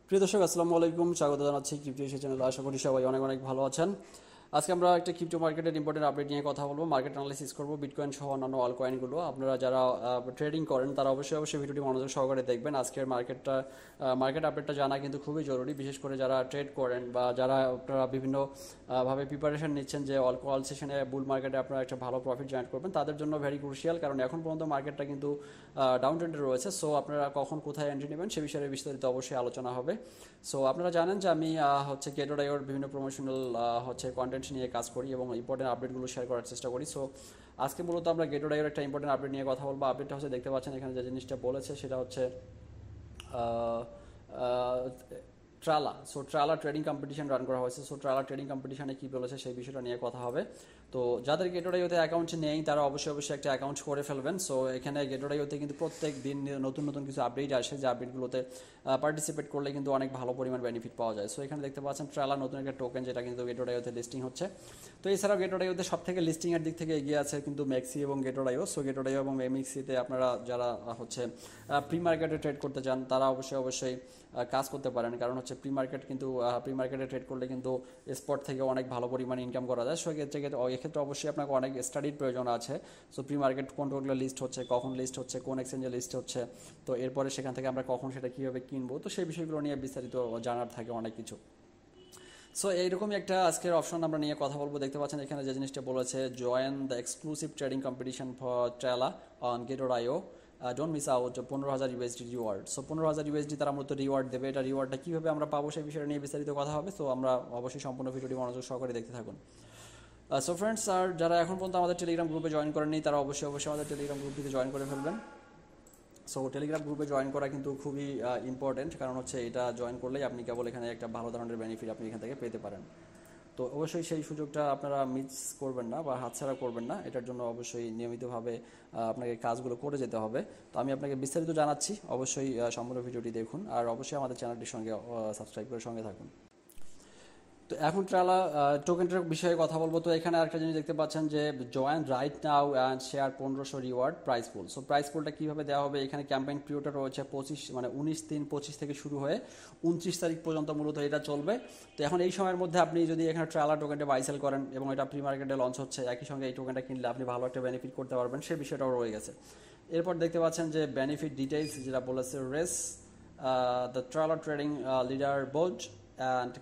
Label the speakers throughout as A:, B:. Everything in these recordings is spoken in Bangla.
A: প্রিয় দর্শক আসসালামু আলাইকুম, স্বাগত জানাচ্ছি ক্রিপ্টো এশিয়া চ্যানেলে। আশা করি সবাই অনেক অনেক ভালো আছেন। আজকে আমরা একটা ক্রিপ্টো মার্কেটের ইম্পর্টেন্ট আপডেট নিয়ে কথা বলবো, মার্কেট অ্যানালাইসিস করবো, বিটকয়েন সহ অন্যান্য অল কয়েনগুলো। আপনারা যারা ট্রেডিং করেন তারা অবশ্যই ভিডিওটি মনোযোগ সহকারে দেখবেন। আজকের মার্কেট আপডেটটা জানা কিন্তু খুবই জরুরি, বিশেষ করে যারা ট্রেড করেন বা যারা আপনারা বিভিন্ন ভাবে প্রিপারেশন নিচ্ছেন যে অল সেশনে বুল মার্কেটে আপনারা একটা ভালো প্রফিট জেনারেট করবেন, তাদের জন্য ভেরি ক্রুশিয়াল। কারণ এখন পর্যন্ত মার্কেটটা কিন্তু ডাউন ট্রেন্ডে রয়েছে। সো আপনারা কখন কোথায় এন্ট্রি নেবেন সে বিষয়ে বিস্তারিত অবশ্যই আলোচনা হবে। সো আপনারা জানেন যে আমি হচ্ছে গেটোডাইওর বিভিন্ন প্রমোশনাল কন্টেন্ট নিয়ে কাজ করি এবং ইম্পর্টেন্ট আপডেটগুলো শেয়ার করার চেষ্টা করি। সো আজকে মূলত আমরা গেটোডাইওর একটা ইম্পর্টেন্ট আপডেট নিয়ে কথা বলবো। আপডেটটা হচ্ছে দেখতে পাচ্ছেন এখানে যে জিনিসটা বলেছে সেটা হচ্ছে ট্রালা ট্রেডিং কম্পিটিশন রান করা হয়েছে। সো ট্রালা ট্রেডিং কম্পিটিশনে কী বলেছে সেই বিষয়টা নিয়ে কথা হবে। তো যাদের গেটোডাইওতে অ্যাকাউন্ট নেই তারা অবশ্যই একটা অ্যাকাউন্ট করে ফেলবেন। সো এখানে গেটোডাইওতে কিন্তু প্রত্যেক দিন নতুন নতুন কিছু আপডেট আসে, যে আপডেটগুলোতে পার্টিসিপেট করলে কিন্তু অনেক ভালো পরিমাণ বেনিফিট পাওয়া যায়। সো এখানে দেখতে পাচ্ছেন ট্রালা নতুন একটা টোকেন, যেটা কিন্তু গেটোডাইওতে লিস্টিং হচ্ছে। তো এছাড়াও গেটোডাইওতে সব থেকে লিস্টিংয়ের দিক থেকে এগিয়ে আছে কিন্তু ম্যাক্সি এবং গেটোডাইও। সো গেটোডাইও এবং এমএক্সিতে আপনারা যারা হচ্ছে প্রি মার্কেটে ট্রেড করতে চান তারা অবশ্যই কাজ করতে পারেন। কারণ হচ্ছে প্রি মার্কেটে ট্রেড করলে কিন্তু স্পট থেকে অনেক ভালো পরিমাণে ইনকাম করা যায়। সো এক্ষেত্রে অবশ্যই আপনাকে অনেক স্টাডির প্রয়োজন আছে। সো প্রি মার্কেট কোনগুলো লিস্ট হচ্ছে, কখন লিস্ট হচ্ছে, কোন এক্সচেঞ্জে লিস্ট হচ্ছে, তো এরপরে সেখান থেকে আমরা কখন সেটা কীভাবে কিনবো, তো সেই বিষয়গুলো নিয়ে বিস্তারিত জানার থাকে অনেক কিছু। সো এইরকমই একটা আজকের অপশন আমরা নিয়ে কথা বলবো। দেখতে পাচ্ছেন এখানে যে জিনিসটা বলেছে, join the exclusive trading competition for Trala on Gate io, don't miss out 15,000 USD reward. So 15,000 USD তারা মূলত রিওয়ার্ড দেবে। এটা রিওয়ার্ডটা কীভাবে আমরা পাবো সেই বিষয়টা নিয়ে বিস্তারিত কথা হবে। তো আমরা অবশ্যই সম্পূর্ণ ভিডিওটি মনোযোগ সহকারে দেখতে থাকুন। সো ফ্রেন্ডস, আর যারা এখন পর্যন্ত আমাদের টেলিগ্রাম গ্রুপে জয়েন করেননি তারা অবশ্যই আমাদের টেলিগ্রাম গ্রুপটিতে জয়েন করে ফেলবেন। সো টেলিগ্রাম গ্রুপে জয়েন করা কিন্তু খুবই ইম্পর্টেন্ট, কারণ হচ্ছে এটা জয়েন করলেই আপনি কেবল এখানে একটা ভালো ধরনের বেনিফিট আপনি এখান থেকে পেতে পারেন। তো অবশ্যই সেই সুযোগটা আপনারা মিস করবেন না বা হাতছাড়া করবেন না। এটার জন্য অবশ্যই নিয়মিতভাবে আপনাকে কাজগুলো করে যেতে হবে। তো আমি আপনাকে বিস্তারিত জানাচ্ছি, অবশ্যই সম্পূর্ণ ভিডিওটি দেখুন আর অবশ্যই আমাদের চ্যানেলটির সঙ্গে সাবস্ক্রাইব করে সঙ্গে থাকুন। তো এখন ট্রালা টোকেনটার বিষয়ে কথা বলবো। তো এখানে আরেকটা জিনিস দেখতে পাচ্ছেন যে join right now and share 1500 reward prize pool. So prize পুলটা কীভাবে দেওয়া হবে, এখানে ক্যাম্পেইন পিরিয়ডটা রয়েছে 19/3/25 থেকে শুরু হয়ে 29 তারিখ পর্যন্ত মূলত এটা চলবে। তো এখন এই সময়ের মধ্যে আপনি যদি এখানে ট্রালা টোকেনটা বাই সেল করেন এবং এটা প্রি মার্কেটে লঞ্চ হচ্ছে, একই সঙ্গে এই টোকেনটা কিনলে আপনি ভালো একটা বেনিফিট করতে পারবেন, সেই বিষয়টাও রয়ে গেছে। এরপর দেখতে পাচ্ছেন যে বেনিফিট ডিটেইলস যেটা বলেছে, race the Trala trading leaderboard and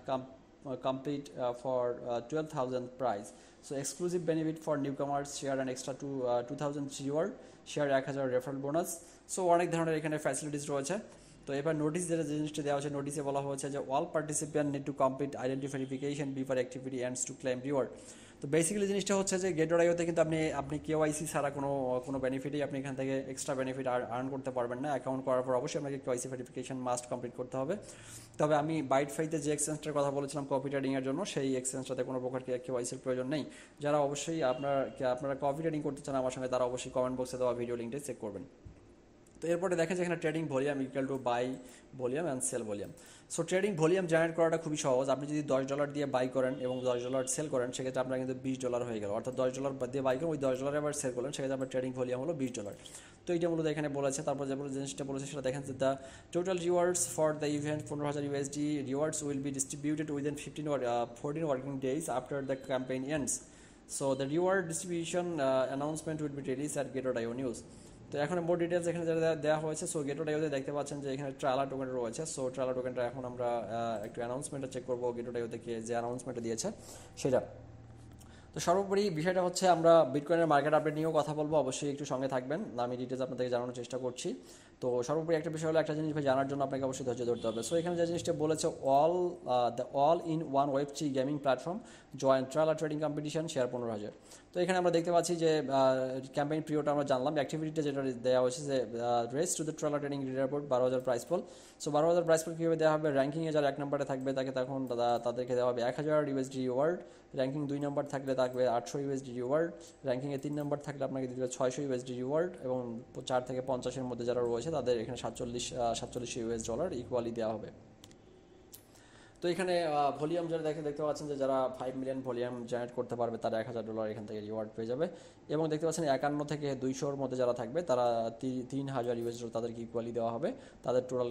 A: complete for 12,000 prize. So exclusive benefit for newcomers, share an extra 2,000 reward, share 1,000 referral bonus. So অনেক ধরনের এখানে ফ্যাসিলিটিস রয়েছে। তো এবার নোটিশ যেটা জিনিসটা দেওয়া হচ্ছে, নোটিশে বলা হয়েছে যে all participant need to complete identity verification before activity ends to claim reward. তো বেসিক্যালি জিনিসটা হচ্ছে যে গেটোডাইওতে কিন্তু আপনি কেওয়াইসি ছাড়া কোনো বেনিফিটই আপনি এখান থেকে এক্সট্রা বেনিফিট আর্ন করতে পারবেন না। অ্যাকাউন্ট করার পর অবশ্যই আপনাকে কেওয়াইসি ভেরিফিকেশন মাস্ট কমপ্লিট করতে হবে। তবে আমি বাইট ফাইতে যে এক্সচেঞ্জটার কথা বলেছিলাম কপি ট্রেডিংয়ের জন্য, সেই এক্সচেঞ্জটাতে কোনো প্রকার কেওয়াইসির প্রয়োজন নেই। যারা অবশ্যই আপনারা কপি ট্রেডিং করতে চান আমার সঙ্গে, তারা অবশ্যই কমেন্ট বক্সে দেওয়া ভিডিও লিঙ্কটা চেক করবেন। তো এরপরে দেখেন যে এখানে trading volume equal to buy volume and sell volume. So trading volume generate করাটা খুবই সহজ। আপনি যদি $10 দিয়ে বাই করেন এবং $10 সেল করেন, সেক্ষেত্রে আপনার কিন্তু $20 হয়ে গেল। অর্থাৎ $10 দিয়ে বাই করেন, ওই $10 আবার সেল করলেন, সেক্ষেত্রে আপনার ট্রেডিং ভলিউম হলো $20। তো এইটা মূলত এখানে বলেছে। তারপর যে জিনিসটা বলেছে সেটা দেখেন যে the total rewards for the event 15,000 USD rewards will be distributed within 14 working days after the campaign ends. So the reward distribution announcement will be release at Gate io news. তো এখন মোর ডিটেলস এখানে যেটা দেওয়া হয়েছে। সো গেটোডাইওতে দেখতে পাচ্ছেন যে এখানে ট্রালা টোকেন রয়েছে। সো ট্রালা টোকেনটা এখন আমরা একটু অ্যানাউন্সমেন্টটা চেক করবো, গেটোডাইওতে যে অ্যানাউন্সমেন্টটা দিয়েছে সেটা। তো সর্বোপরি বিষয়টা হচ্ছে আমরা বিটকয়েনের মার্কেট আপডেট নিয়েও কথা বলবো, অবশ্যই একটু সঙ্গে থাকবেন, আমি ডিটেলস আপনাদেরকে জানানোর চেষ্টা করছি। তো সর্বোপরি একটা বিষয় হলো, একটা জিনিস জানার জন্য আপনাকে অবশ্যই ধৈর্য ধরতে হবে। সো এখানে যে জিনিসটা বলেছে, all in one web 3 gaming platform, join Trala trading competition, share 15,000। তো এখানে আমরা দেখতে পাচ্ছি যে ক্যাম্পেইন পিরিয়ডটা আমরা জানলাম, অ্যাক্টিভিটিটা যেটা দেওয়া হয়েছে যে race to the Trala trading leaderboard 12,000 prize pool. So 12,000 prize pool কীভাবে দেওয়া হবে, র্যাঙ্কিংয়ে যারা 1 নম্বরে থাকবে তাদেরকে দেওয়া হবে 1,000 ইউএসডি রিওয়ার্ড। র্যাঙ্কিং 2 নম্বর থাকলে থাকবে 800 ইউএসডি রিওয়ার্ড। র্যাঙ্কিংয়ে 3 নম্বর থাকলে আপনাকে দিতে হবে 600 ইউএসডি রিওয়ার্ড। এবং 4 থেকে 50-এর মধ্যে যারা রয়েছে তাদের এখানে $47 ইউএস ইকুয়ালি দেওয়া হবে। তো তো এখানে ভলিউম যারা দেখতে পাচ্ছেন যে যারা 5 মিলিয়ন ভলিউম জেনারেট করতে পারবে তারা $1000 এখান থেকে রিওয়ার্ড পেয়ে যাবে, এবং দেখতে পাচ্ছেন 51 থেকে 200-র মধ্যে যারা থাকবে তারা $3000 তাদেরকে ইকুয়ালি দেওয়া হবে, তাদের টোটাল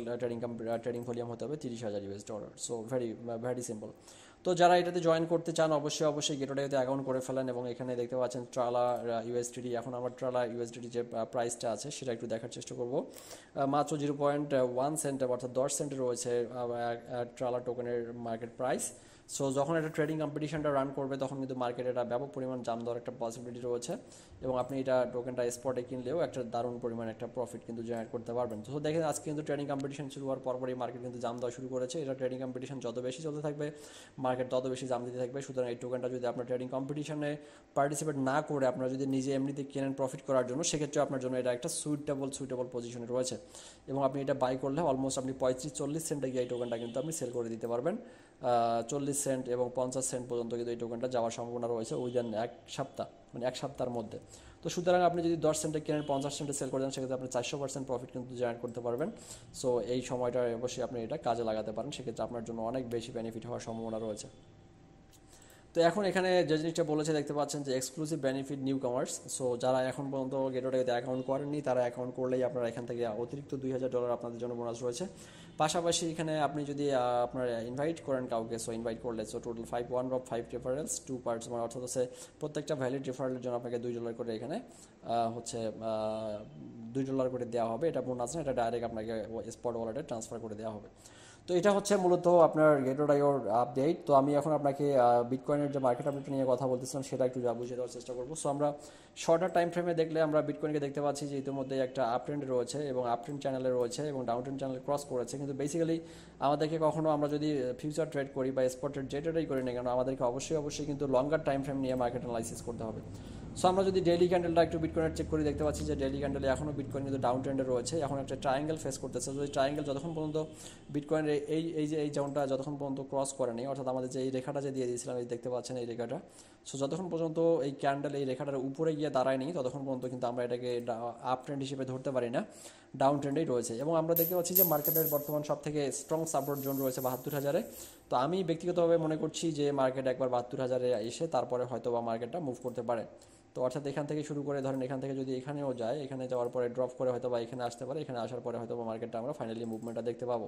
A: ট্রেডিং ভলিউম হতে হবে $30,000। So very simple. তো যারা এটাতে জয়েন করতে চান অবশ্যই গেটোডাইওতে অ্যাকাউন্ট করে ফেলেন, এবং এখানে দেখতে পাচ্ছেন ট্রালা ইউএসডিটি, এখন আমার ট্রালা ইউএসডিটি যে প্রাইসটা আছে সেটা একটু দেখার চেষ্টা করব। মাত্র 0.1 সেন্ট অর্থাৎ 10 সেন্টে রয়েছে ট্রালা টোকেনের মার্কেট প্রাইস। সো যখন একটা ট্রেডিং কম্পিটিশনটা রান করবে তখন কিন্তু মার্কেটে এটা ব্যাপক পরিমাণ জাম দেওয়ার একটা পসিবিলিটি রয়েছে, এবং আপনি এটা টোকেনটা স্পটে কিনলেও একটা দারুণ পরিমাণ একটা প্রফিট কিন্তু জেনারেট করতে পারবেন। তো দেখেন আজকে কিন্তু ট্রেডিং কম্পিটিশন শুরু হওয়ার পরপরই মার্কেট কিন্তু জাম দেওয়া শুরু করেছে। এটা ট্রেডিং কম্পিটিশন যত বেশি চলতে থাকবে মার্কেট তত বেশি জাম দিতে থাকবে। সুতরাং এই টোকেনটা যদি আপনার ট্রেডিং কম্পিটিশনে পার্টিসিপেট না করে আপনারা যদি নিজে এমনিতে কেনেন প্রফিট করার জন্য, সেক্ষেত্রে আপনার জন্য এটা একটা সুইটেবল পজিশনে রয়েছে, এবং আপনি এটা বাই করলে অলমোস্ট আপনি 35-40 সেন্টে গিয়ে এই টোকেনটা কিন্তু আপনি সেল করে দিতে পারবেন। 40 সেন্ট এবং 50 সেন্ট পর্যন্ত কিন্তু এই টোকেনটা যাওয়ার সম্ভাবনা রয়েছে উইদিন এক সপ্তাহ, মানে এক সপ্তাহের মধ্যে। তো সুতরাং আপনি যদি 10 সেন্টে কেনেন 50 সেন্টে সেল করে দেন, সেক্ষেত্রে আপনি 400% প্রফিট কিন্তু জেনারেট করতে পারবেন। সো এই সময়টা অবশ্যই আপনি এটা কাজে লাগাতে পারেন, সেক্ষেত্রে আপনার জন্য অনেক বেশি বেনিফিট হওয়ার সম্ভাবনা রয়েছে। তো এখন এখানে যে জিনিসটা বলেছে দেখতে পাচ্ছেন যে এক্সক্লুসিভ বেনিফিট নিউ কামার্স। সো যারা এখন পর্যন্ত গেটোডাইওতে অ্যাকাউন্ট করেননি তারা অ্যাকাউন্ট করলেই আপনারা এখান থেকে অতিরিক্ত $2000 আপনাদের জন্য বোনাস রয়েছে। পাশাপাশি এখানে আপনি যদি আপনার ইনভাইট করেন কাউকে, সো ইনভাইট করলে সো টোটাল 5 রেফারেলস 2 পার্টস, মানে অর্থাৎ হচ্ছে প্রত্যেকটা ভ্যালিড রেফারেলের জন্য আপনাকে $2 করে এখানে হচ্ছে $2 করে দেওয়া হবে। এটা বোনাস না, এটা ডাইরেক্ট আপনাকে স্পট ওয়ালেটে ট্রান্সফার করে দেওয়া হবে। তো এটা হচ্ছে মূলত আপনার গেটোডাইওর আপডেট। তো আমি এখন আপনাকে বিটকয়েনের যে মার্কেট আপডেট নিয়ে কথা বলতেছিলাম সেটা একটু বুঝিয়ে দেওয়ার চেষ্টা করবো। সো আমরা শর্টার টাইম ফ্রেমে দেখলে আমরা বিটকয়েনকে দেখতে পাচ্ছি যে ইতিমধ্যে একটা আপট্রেন্ড রয়েছে এবং আপট্রেন্ড চ্যানেলে রয়েছে এবং ডাউনট্রেন্ড চ্যানেল ক্রস করেছে, কিন্তু বেসিক্যালি আমাদেরকে কখনো আমরা যদি ফিউচার ট্রেড করি বা স্পট ট্রেড যে ট্রেডই করি না কেন, আমাদেরকে অবশ্যই কিন্তু লঙ্গার টাইম ফ্রেম নিয়ে মার্কেট অ্যানালাইসিস করতে হবে। সো আমরা যদি ডেইলি ক্যান্ডেলটা একটু বিটকয়েনের চেক করে দেখতে পাচ্ছি যে ডেইলি ক্যান্ডেলে এখনও বিটকয়েন কিন্তু ডাউন ট্রেন্ডে রয়েছে, এখন একটা ট্রায়াঙ্গেল ফেস করতেছে। যদি ট্রায়াঙ্গেল যতক্ষণ পর্যন্ত বিটকয়েনের এই জোনটা যতক্ষণ পর্যন্ত ক্রস করে নেই, অর্থাৎ আমাদের যে এই রেখাটা যে দিয়ে দিয়েছিলাম এই দেখতে পাচ্ছেন এই রেখাটা, সো যতক্ষণ পর্যন্ত এই ক্যান্ডেল এই রেখাটার উপরে গিয়ে দাঁড়ায় নেই ততক্ষণ পর্যন্ত কিন্তু আমরা এটাকে আপ ট্রেন্ড হিসেবে ধরতে পারি না, ডাউন ট্রেন্ডেই রয়েছে। এবং আমরা দেখতে পাচ্ছি যে মার্কেটের বর্তমান সব থেকে স্ট্রং সাপোর্ট জোন রয়েছে 72,000-এ। তো আমি ব্যক্তিগতভাবে মনে করছি যে মার্কেট একবার 72,000-এ এসে তারপরে হয়তো বা মার্কেটটা মুভ করতে পারে। তো অর্থাৎ এখান থেকে শুরু করে ধরেন এখান থেকে যদি এখানেও যায়, এখানে যাওয়ার পরে ড্রপ করে হয়তো বা এখানে আসতে পারে, এখানে আসার পরে হয়তো বা মার্কেটটা আমরা ফাইনালি মুভমেন্টটা দেখতে পাবো।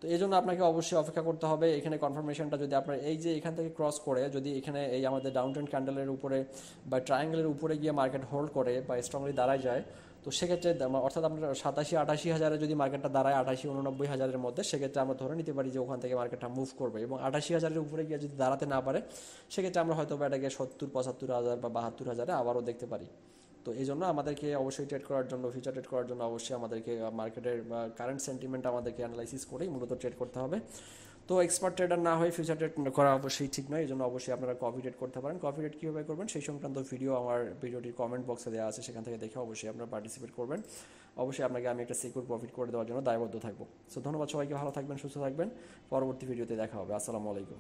A: তো এই জন্য আপনাকে অবশ্যই অপেক্ষা করতে হবে। এখানে কনফার্মেশনটা যদি আপনার এই যে এখান থেকে ক্রস করে যদি এখানে এই আমাদের ডাউন ট্রেন্ড ক্যান্ডেলের উপরে বা ট্রায়াঙ্গেলের উপরে গিয়ে মার্কেট হোল্ড করে বা স্ট্রংলি দাঁড়ায় যায়, তো সেক্ষেত্রে অর্থাৎ আপনার 87-88 হাজারে যদি মার্কেটটা দাঁড়ায় 88-89 হাজারের মধ্যে, সেক্ষেত্রে আমরা ধরে নিতে পারি যে ওখান থেকে মার্কেটটা মুভ করবে। এবং 88 হাজারের উপরে গিয়ে যদি দাঁড়াতে না পারে, সেক্ষেত্রে আমরা হয়তো বা এটাকে 70-75 হাজার বা 72 হাজারে আবারও দেখতে পারি। তো এই জন্য আমাদেরকে অবশ্যই ট্রেড করার জন্য, ফিউচার ট্রেড করার জন্য অবশ্যই আমাদেরকে মার্কেটের কারেন্ট সেন্টিমেন্ট আমাদেরকে অ্যানালাইসিস করেই মূলত ট্রেড করতে হবে। তো এক্সপার্ট ট্রেডার না হয়ে ফিউচার ট্রেড করা অবশ্যই ঠিক নয়, এই জন্য অবশ্যই আপনারা কপি ট্রেড করতে পারেন। কপি ট্রেড কীভাবে করবেন সেই সংক্রান্ত ভিডিও আমার ভিডিওটির কমেন্ট বক্সে দেওয়া আছে, সেখান থেকে দেখে অবশ্যই আপনারা পার্টিসিপেট করবেন। অবশ্যই আপনাকে আমি একটা সিকিউর প্রফিট করে দেওয়ার জন্য দায়বদ্ধ থাকবো। সো ধন্যবাদ সবাইকে, ভালো থাকবেন, সুস্থ থাকবেন। পরবর্তী ভিডিওতে দেখা হবে। আসসালামু আলাইকুম।